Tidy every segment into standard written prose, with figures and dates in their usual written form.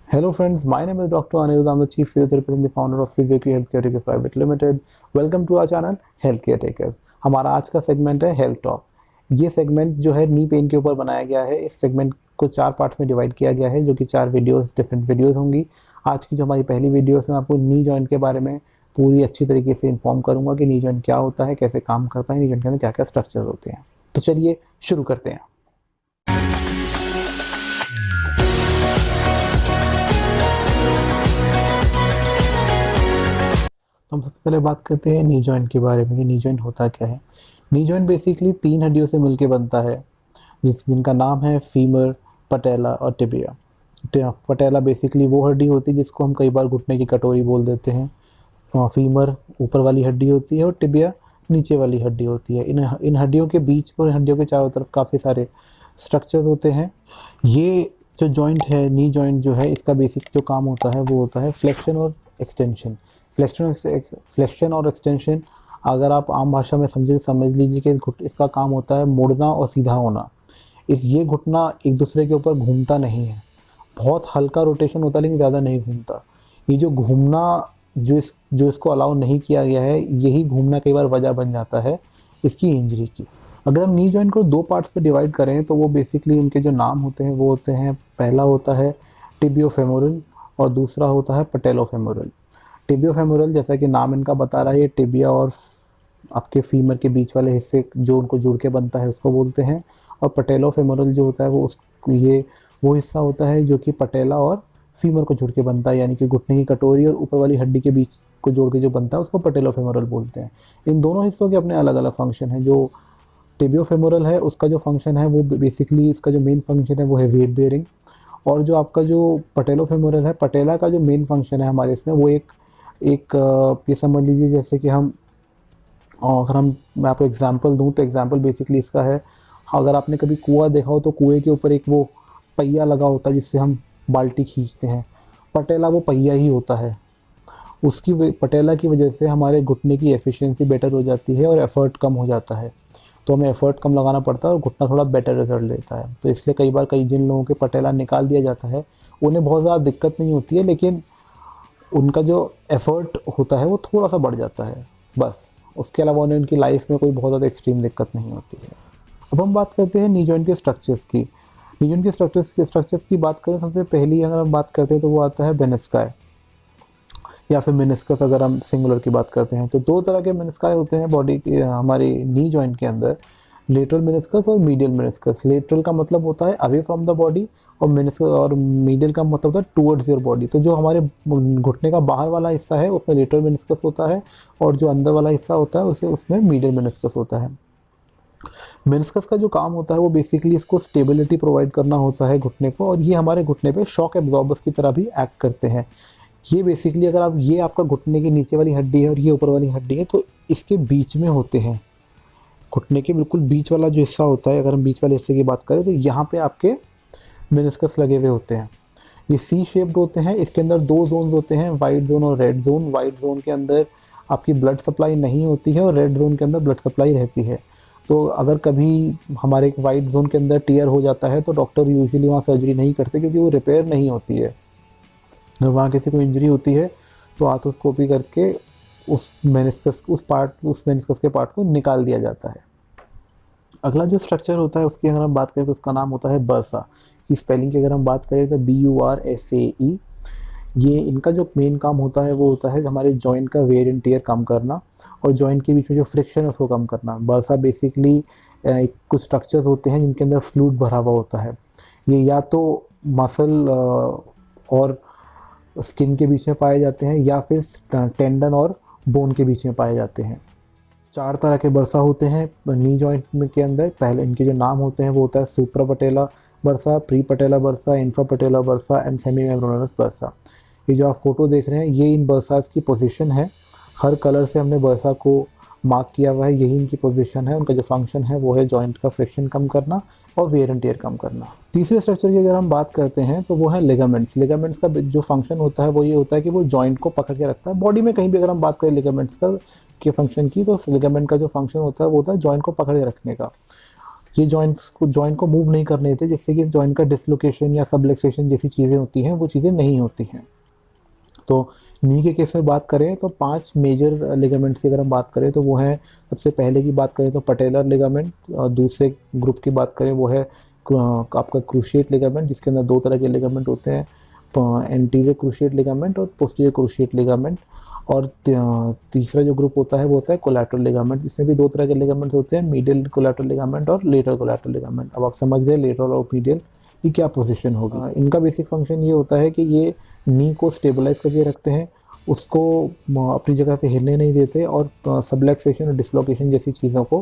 Hello friends, my name is Dr. Anirudh. I'm the Chief Physiotherapist and the founder of Physiotherapy Healthcare Takers Private Limited. Welcome to our channel Healthcare Takers. हमारा आज का segment है health talk. ये segment जो है knee pain के ऊपर बनाया गया है। इस सेगमेंट को 4 पार्ट्स में डिवाइड किया गया है, जो कि 4 वीडियोस डिफरेंट वीडियोस होंगी। आज की जो हमारी पहली वीडियो में आपको नी जॉइंट के बारे में पूरी अच्छी तरीके से इन्फॉर्म करूंगा कि नी जॉइंट क्या होता है, कैसे काम करता है, नी जॉइंट के अंदर क्या क्या स्ट्रक्चर होते हैं। तो चलिए शुरू करते हैं। तो हम सबसे पहले बात करते हैं नी जॉइंट के बारे में कि नी जॉइंट होता क्या है। नी जॉइंट बेसिकली 3 हड्डियों से मिलकर बनता है, जिनका नाम है फीमर, पटेला और टिबिया। पटेला बेसिकली वो हड्डी होती है जिसको हम कई बार घुटने की कटोरी बोल देते हैं। फीमर ऊपर वाली हड्डी होती है और टिबिया नीचे वाली हड्डी होती है। इन हड्डियों के बीच और हड्डियों के चारों तरफ काफ़ी सारे स्ट्रक्चर्स होते हैं। ये जो जॉइंट है, नी जॉइंट जो है, इसका बेसिक जो काम होता है वो होता है फ्लेक्शन और एक्सटेंशन। फ्लेक्शन और एक्सटेंशन अगर आप आम भाषा में समझ लीजिए कि इसका काम होता है मोड़ना और सीधा होना। ये घुटना एक दूसरे के ऊपर घूमता नहीं है, बहुत हल्का रोटेशन होता है लेकिन ज़्यादा नहीं घूमता। ये जो घूमना जो इसको अलाउ नहीं किया गया है, यही घूमना कई बार वजह बन जाता है इसकी इंजरी की। अगर हम नी जॉइंट को 2 पार्ट्स पे डिवाइड करें तो वो बेसिकली उनके जो नाम होते हैं वो होते हैं, पहला होता है टिबियोफेमोरल और दूसरा होता है पटेलोफेमोरल। टिबियोफेमोरल जैसा कि नाम इनका बता रहा है, ये टिबिया और आपके फीमर के बीच वाले हिस्से जो उनको जुड़ के बनता है उसको बोलते हैं। और पटेलोफेमोरल जो होता है वो हिस्सा होता है जो कि पटेला और फीमर को जुड़ के बनता है, यानी कि घुटने की कटोरी और ऊपर वाली हड्डी के बीच को जोड़ के जो बनता है उसको पटेलोफेमोरल बोलते हैं। इन दोनों हिस्सों के अपने अलग अलग फंक्शन हैं। जो टिबियोफेमोरल है उसका जो फंक्शन है वो बेसिकली, इसका जो मेन फंक्शन है वो है वेट बेयरिंग। और जो आपका जो पटेलोफेमोरल है, पटेला का जो मेन फंक्शन है हमारे इसमें वो ये समझ लीजिए जैसे कि मैं आपको एग्जांपल दूं तो एग्जांपल बेसिकली इसका है, अगर आपने कभी कुआं देखा हो तो कुएं के ऊपर एक वो पहिया लगा होता है जिससे हम बाल्टी खींचते हैं, पटेला वो पहिया ही होता है। पटेला की वजह से हमारे घुटने की एफिशिएंसी बेटर हो जाती है और एफर्ट कम हो जाता है, तो हमें एफर्ट कम लगाना पड़ता है और घुटना थोड़ा बेटर रिजल्ट देता है। तो इसलिए कई जिन लोगों के पटेला निकाल दिया जाता है उन्हें बहुत ज़्यादा दिक्कत नहीं होती है, लेकिन उनका जो एफर्ट होता है वो थोड़ा सा बढ़ जाता है, बस। उसके अलावा उन्हें उनकी लाइफ में कोई बहुत ज़्यादा एक्सट्रीम दिक्कत नहीं होती है। अब हम बात करते हैं नी जॉइंट के स्ट्रक्चर्स की। नी जॉइंट के स्ट्रक्चर्स की बात करें, सबसे पहली अगर हम बात करते हैं तो वो आता है मेनिस्काई या फिर मेनिस्कस। अगर हम सिंगुलर की बात करते हैं तो 2 तरह के मेनिस्काई होते हैं बॉडी के, हमारे नी जॉइंट के अंदर, लेटरल मेनिस्कस और मीडियल मेनिस्कस। लेटरल का मतलब होता है अवे फ्रॉम द बॉडी और मेनिस्कस और मीडियल का मतलब होता है टुवर्ड्स योर बॉडी। तो जो हमारे घुटने का बाहर वाला हिस्सा है उसमें लेटरल मेनिस्कस होता है और जो अंदर वाला हिस्सा होता है उसमें मीडियल मेनिस्कस होता है। मेनिस्कस का जो काम होता है वो बेसिकली इसको स्टेबिलिटी प्रोवाइड करना होता है घुटने को, और ये हमारे घुटने पे शॉक एब्जॉर्बर्स की तरह भी एक्ट करते हैं। ये बेसिकली अगर ये आपका घुटने की नीचे वाली हड्डी है और ये ऊपर वाली हड्डी है, तो इसके बीच में होते हैं। घुटने के बिल्कुल बीच वाला जो हिस्सा होता है, अगर हम बीच वाले हिस्से की बात करें तो यहाँ पे आपके मेनिस्कस लगे हुए होते हैं। ये सी शेप्ड होते हैं। इसके अंदर 2 जोन होते हैं, वाइट जोन और रेड जोन। वाइट जोन के अंदर आपकी ब्लड सप्लाई नहीं होती है और रेड जोन के अंदर ब्लड सप्लाई रहती है। तो अगर कभी हमारे वाइट जोन के अंदर टीयर हो जाता है तो डॉक्टर यूजुअली वहाँ सर्जरी नहीं करते, क्योंकि वो रिपेयर नहीं होती है। अगर वहाँ किसी को इंजरी होती है तो आर्थोस्कोपी करके उस मेनिस्कस के पार्ट को निकाल दिया जाता है। अगला जो स्ट्रक्चर होता है उसकी अगर हम बात करें तो उसका नाम होता है बर्सा। की स्पेलिंग की अगर हम बात करें तो BURSAE। ये इनका जो मेन काम होता है वो होता है हमारे जॉइंट का वेयर एंड टियर कम करना और जॉइंट के बीच में जो फ्रिक्शन है उसको कम करना। बर्सा बेसिकली कुछ स्ट्रक्चर्स होते हैं जिनके अंदर फ्लूइड भरा हुआ होता है। ये या तो मसल और स्किन के बीच में पाए जाते हैं या फिर टेंडन और बोन के बीच में पाए जाते हैं। 4 तरह के बर्सा होते हैं नी जॉइंट में के अंदर। पहले इनके जो नाम होते हैं वो होता है supra patella bursa, pre patella bursa, infra patella bursa and semi membranous bursa. ये जो आप फोटो देख रहे हैं ये इन बर्सास की पोजीशन है। हर कलर से हमने बर्सा को मार्क किया हुआ है, यही इनकी पोजीशन है। उनका जो फंक्शन है वो है जॉइंट का फ्रिक्शन कम करना और वेयर एंड टियर कम करना। तीसरे स्ट्रक्चर की अगर हम बात करते हैं तो वो है लिगामेंट्स। लिगामेंट्स का जो फंक्शन होता है वो ये होता है कि वो जॉइंट को पकड़ के रखता है। बॉडी में कहीं भी अगर हम बात करें लिगामेंट्स का के फंक्शन की, तो लिगामेंट का जो फंक्शन होता है वो होता है जॉइंट को पकड़ के रखने का। ये जॉइंट को मूव नहीं करने देते, जिससे कि जॉइंट का डिसलोकेशन या सबलक्सेशन जैसी चीज़ें होती हैं वो चीज़ें नहीं होती हैं। तो नी के केस में बात करें तो 5 मेजर लिगामेंट्स की अगर हम बात करें तो वो है, सबसे पहले की बात करें तो पटेलर लिगामेंट, दूसरे ग्रुप की बात करें वो है आपका क्रूशिएट लिगामेंट, जिसके अंदर 2 तरह के लिगामेंट होते हैं, एंटीरियर क्रूशिएट लिगामेंट और पोस्टीरियर क्रूशिएट लिगामेंट। और तीसरा जो ग्रुप होता है वो होता है कोलैटरल लिगामेंट, जिसमें भी 2 तरह के लिगामेंट होते हैं, मीडियल कोलैटरल लिगामेंट और लेटरल कोलैटरल लिगामेंट। अब आप समझ गए लेटरल और मीडियल की क्या पोजीशन होगी। इनका बेसिक फंक्शन ये होता है कि ये नी को स्टेबलाइज करके रखते हैं, उसको अपनी जगह से हिलने नहीं देते और सबलैक्सेशन और डिसलोकेशन जैसी चीज़ों को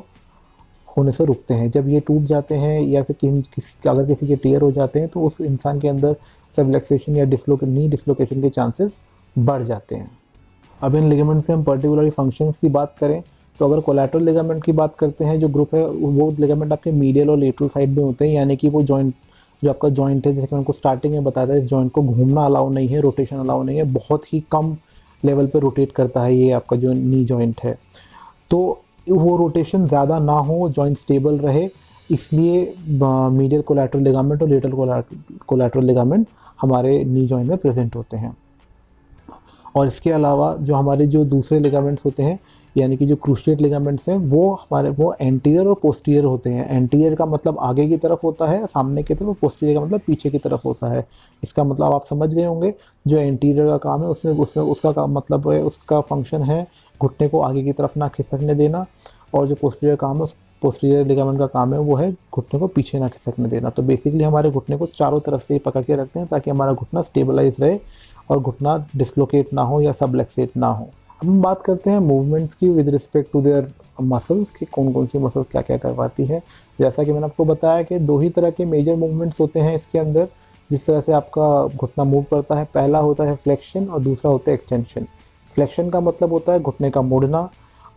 होने से रुकते हैं। जब ये टूट जाते हैं या फिर अगर किसी के टीयर हो जाते हैं तो उस इंसान के अंदर सबलैक्सेशन या नी डिसलोकेशन के चांसेस बढ़ जाते हैं। अब इन लिगामेंट से हम पर्टिकुलरली फंक्शंस की बात करें तो अगर कोलैटरल लिगामेंट की बात करते हैं, जो ग्रुप है वो लिगामेंट आपके मीडियल और लेटरल साइड में होते हैं, यानी कि वो जॉइंट जो आपका जॉइंट है, जैसे कि मैं आपको स्टार्टिंग में बताया था, इस जॉइंट को घूमना अलाउ नहीं है, रोटेशन अलाउ नहीं है, बहुत ही कम लेवल पे रोटेट करता है ये आपका जो नी जॉइंट है। तो वो रोटेशन ज़्यादा ना हो, जॉइंट स्टेबल रहे, इसलिए मीडियल कोलैटरल लिगामेंट और लेटरल कोलैटरल लिगामेंट हमारे नी जॉइंट में प्रेजेंट होते हैं। और इसके अलावा जो हमारे जो दूसरे लिगामेंट्स होते हैं, यानी कि जो क्रूशिएट लिगामेंट्स हैं, वो एंटीरियर और पोस्टीरियर होते हैं। एंटीरियर का मतलब आगे की तरफ होता है, सामने की तरफ, पोस्टीरियर का मतलब पीछे की तरफ होता है। इसका मतलब आप समझ गए होंगे, जो एंटीरियर का काम है उसमें उसका काम मतलब है, उसका फंक्शन है घुटने को आगे की तरफ ना खिसकने देना, और जो पोस्टीरियर काम है, उस पोस्टीरियर लिगामेंट का काम है वो है घुटने को पीछे ना खिसकने देना। तो बेसिकली हमारे घुटने को चारों तरफ से पकड़ के रखते हैं ताकि हमारा घुटना स्टेबलाइज रहे और घुटना डिसलोकेट ना हो या सबलैक्सेट ना हो। अब हम बात करते हैं मूवमेंट्स की with respect to their muscles की, कौन कौन सी मसल्स क्या क्या करवाती है। जैसा कि मैंने आपको बताया कि 2 ही तरह के मेजर मूवमेंट्स होते हैं इसके अंदर, जिस तरह से आपका घुटना मूव करता है। पहला होता है फ्लेक्शन और दूसरा होता है एक्सटेंशन। फ्लेक्शन का मतलब होता है घुटने का मुड़ना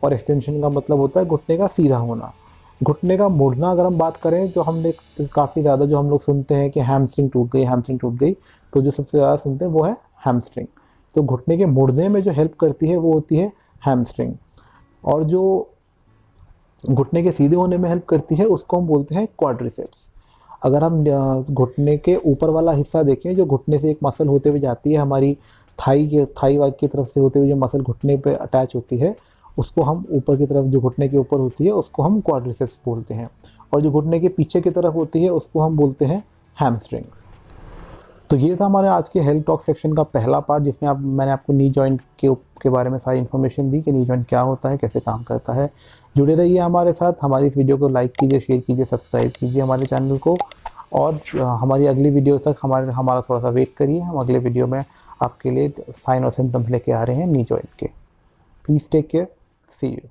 और एक्सटेंशन का मतलब होता है घुटने का सीधा होना। घुटने का मुड़ना अगर हम बात करें, जो हमने काफ़ी ज़्यादा जो हम लोग सुनते हैं कि हैमस्ट्रिंग टूट गई, तो जो सबसे ज़्यादा सुनते हैं वो है हैमस्ट्रिंग। तो घुटने के मुड़ने में जो हेल्प करती है वो होती है हैमस्ट्रिंग, और जो घुटने के सीधे होने में हेल्प करती है उसको हम बोलते हैं क्वाड्रिसेप्स। अगर हम घुटने के ऊपर वाला हिस्सा देखें, जो घुटने से एक मसल होते हुए जाती है हमारी थाई वाइड की तरफ से होते हुए, जो मसल घुटने पे अटैच होती है, उसको हम ऊपर की तरफ, जो घुटने के ऊपर होती है उसको हम क्वाड्रिसेप्स बोलते हैं, और जो घुटने के पीछे की तरफ होती है उसको हम बोलते हैं हैमस्ट्रिंग। तो ये था हमारे आज के हेल्थ टॉक सेक्शन का पहला पार्ट, जिसमें मैंने आपको नी जॉइंट के बारे में सारी इन्फॉर्मेशन दी कि नी जॉइंट क्या होता है, कैसे काम करता है। जुड़े रहिए हमारे साथ, हमारी इस वीडियो को लाइक कीजिए, शेयर कीजिए, सब्सक्राइब कीजिए हमारे चैनल को, और हमारी अगली वीडियो तक हमारा थोड़ा सा वेट करिए। हम अगले वीडियो में आपके लिए साइन और सिम्टम्स लेके आ रहे हैं नी जॉइंट के। Please take care, see you.